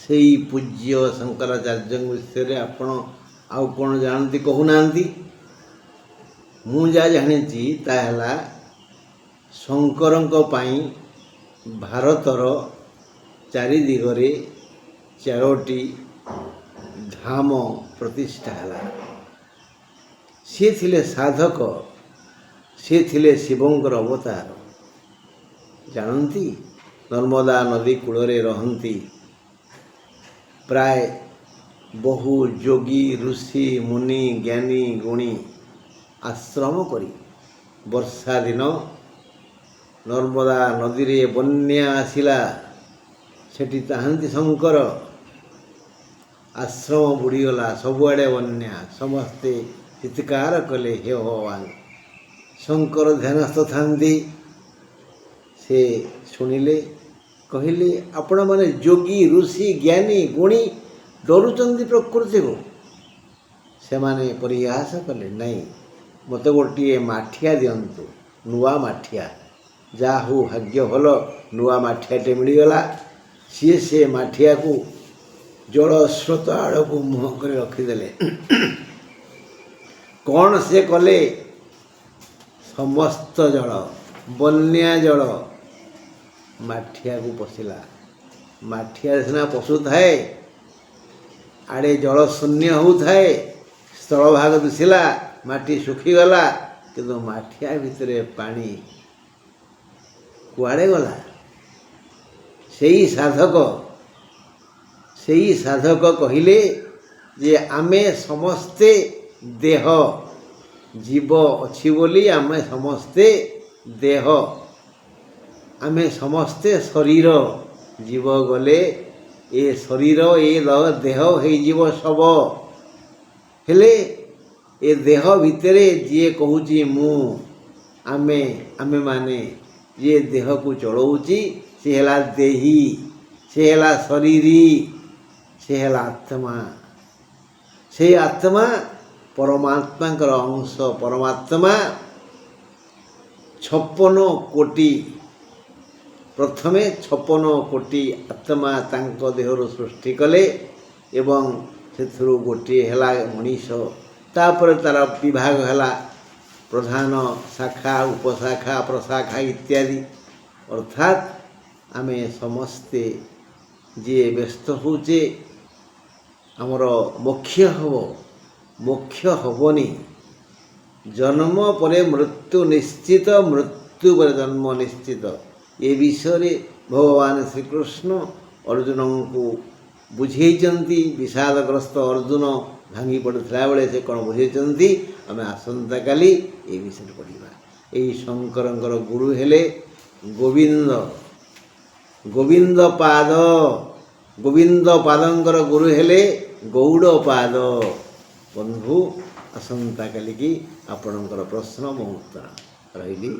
ସେଇ ପୂଜ୍ୟ ଶଙ୍କରାଚାର୍ଯ୍ୟଙ୍କ ବିଷୟରେ ଆପଣ ଆଉ କ'ଣ ଜାଣନ୍ତି କହୁନାହାନ୍ତି। ମୁଁ ଯାହା ଜାଣିଛି ତାହା ହେଲା ଶଙ୍କରଙ୍କ ପାଇଁ ଭାରତର ଚାରି ଦିଗରେ 4ଟି ଧାମ ପ୍ରତିଷ୍ଠା ହେଲା। ସିଏ ଥିଲେ ସାଧକ, ସିଏ ଥିଲେ ଶିବଙ୍କର ଅବତାର। ଜାଣନ୍ତି, ନର୍ମଦା ନଦୀ କୂଳରେ ରହନ୍ତି ପ୍ରାୟ ବହୁ ଯୋଗୀ ଋଷି ମୁନି ଜ୍ଞାନୀ ଗୁଣୀ ଆଶ୍ରମ କରି। ବର୍ଷା ଦିନ ନର୍ମଦା ନଦୀରେ ବନ୍ୟା ଆସିଲା, ସେଠି ଥାନ୍ତି ଶଙ୍କର। ଆଶ୍ରମ ବୁଡ଼ିଗଲା, ସବୁଆଡ଼େ ବନ୍ୟା। ସମସ୍ତେ ଚିତ୍କାର କଲେ, ହେ ଭଗବାନ। ଶଙ୍କର ଧ୍ୟାନସ୍ଥ ଥାନ୍ତି, ସେ ଶୁଣିଲେ, କହିଲେ ଆପଣମାନେ ଯୋଗୀ ଋଷି ଜ୍ଞାନୀ ଗୁଣୀ ଡରୁଛନ୍ତି ପ୍ରକୃତିକୁ। ସେମାନେ ପରିହାସ କଲେ, ନାଇଁ, ମୋତେ ଗୋଟିଏ ମାଠିଆ ଦିଅନ୍ତୁ, ନୂଆ ମାଠିଆ। ଯାହା ହଉ, ଭାଗ୍ୟ ଭଲ, ନୂଆ ମାଠିଆଟେ ମିଳିଗଲା। ସିଏ ସେ ମାଠିଆକୁ ଜଳ ସ୍ରୋତ ଆଡ଼କୁ ମୁହଁ କରି ରଖିଦେଲେ। କ'ଣ ସେ କଲେ? ସମସ୍ତ ଜଳ, ବନ୍ୟା ଜଳ ମାଠିଆକୁ ପଶିଲା। ମାଠିଆରେ ସିନା ପଶୁଥାଏ, ଆଡ଼େ ଜଳ ଶୂନ୍ୟ ହେଉଥାଏ, ସ୍ଥଳଭାଗ ଦିଶିଲା, ମାଟି ଶୁଖିଗଲା, କିନ୍ତୁ ମାଠିଆ ଭିତରେ ପାଣି କୁଆଡ଼େ ଗଲା? ସେଇ ସାଧକ କହିଲେ ଯେ ଆମେ ସମସ୍ତେ ଦେହ, ଜୀବ ଅଛି ବୋଲି ଆମେ ସମସ୍ତେ ଦେହ, ଆମେ ସମସ୍ତେ ଶରୀର। ଜୀବ ଗଲେ ଏ ଶରୀର, ଏ ଦେହ ହେଇଯିବ ଶବ। ହେଲେ ଏ ଦେହ ଭିତରେ ଯିଏ କହୁଛି ମୁଁ, ଆମେମାନେ, ଯିଏ ଦେହକୁ ଚଳଉଛି, ସେ ହେଲା ଦେହୀ, ସେ ହେଲା ଶରୀରୀ, ସେ ହେଲା ଆତ୍ମା। ସେଇ ଆତ୍ମା ପରମାତ୍ମାଙ୍କର ଅଂଶ। ପରମାତ୍ମା 56 କୋଟି, ପ୍ରଥମେ 56 କୋଟି ଆତ୍ମା ତାଙ୍କ ଦେହରୁ ସୃଷ୍ଟି କଲେ ଏବଂ ସେଥିରୁ ଗୋଟିଏ ହେଲା ମଣିଷ। ତାପରେ ତା'ର ବିଭାଗ ହେଲା ପ୍ରଧାନ ଶାଖା, ଉପଶାଖା, ପ୍ରଶାଖା ଇତ୍ୟାଦି। ଅର୍ଥାତ୍ ଆମେ ସମସ୍ତେ ଯିଏ ବ୍ୟସ୍ତ ହେଉଛେ ଆମର ମୋକ୍ଷ ହେବନି। ଜନ୍ମ ପରେ ମୃତ୍ୟୁ ନିଶ୍ଚିତ, ମୃତ୍ୟୁ ପରେ ଜନ୍ମ ନିଶ୍ଚିତ। ଏ ବିଷୟରେ ଭଗବାନ ଶ୍ରୀକୃଷ୍ଣ ଅର୍ଜୁନଙ୍କୁ ବୁଝେଇଛନ୍ତି। ବିଷାଦଗ୍ରସ୍ତ ଅର୍ଜୁନ ଭାଙ୍ଗି ପଡ଼ୁଥିଲା ବେଳେ ସେ କ'ଣ ବୁଝେଇଛନ୍ତି, ଆମେ ଆସନ୍ତାକାଲି ଏ ବିଷୟରେ ପଢ଼ିବା। ଏହି ଶଙ୍କରଙ୍କର ଗୁରୁ ହେଲେ ଗୋବିନ୍ଦ ପାଦଙ୍କର ଗୁରୁ ହେଲେ ଗୌଡ଼ପାଦ। ବନ୍ଧୁ, ଆସନ୍ତାକାଲିକି ଆପଣଙ୍କର ପ୍ରଶ୍ନ ମୁଁ ଉତ୍ତର ରହିଲି।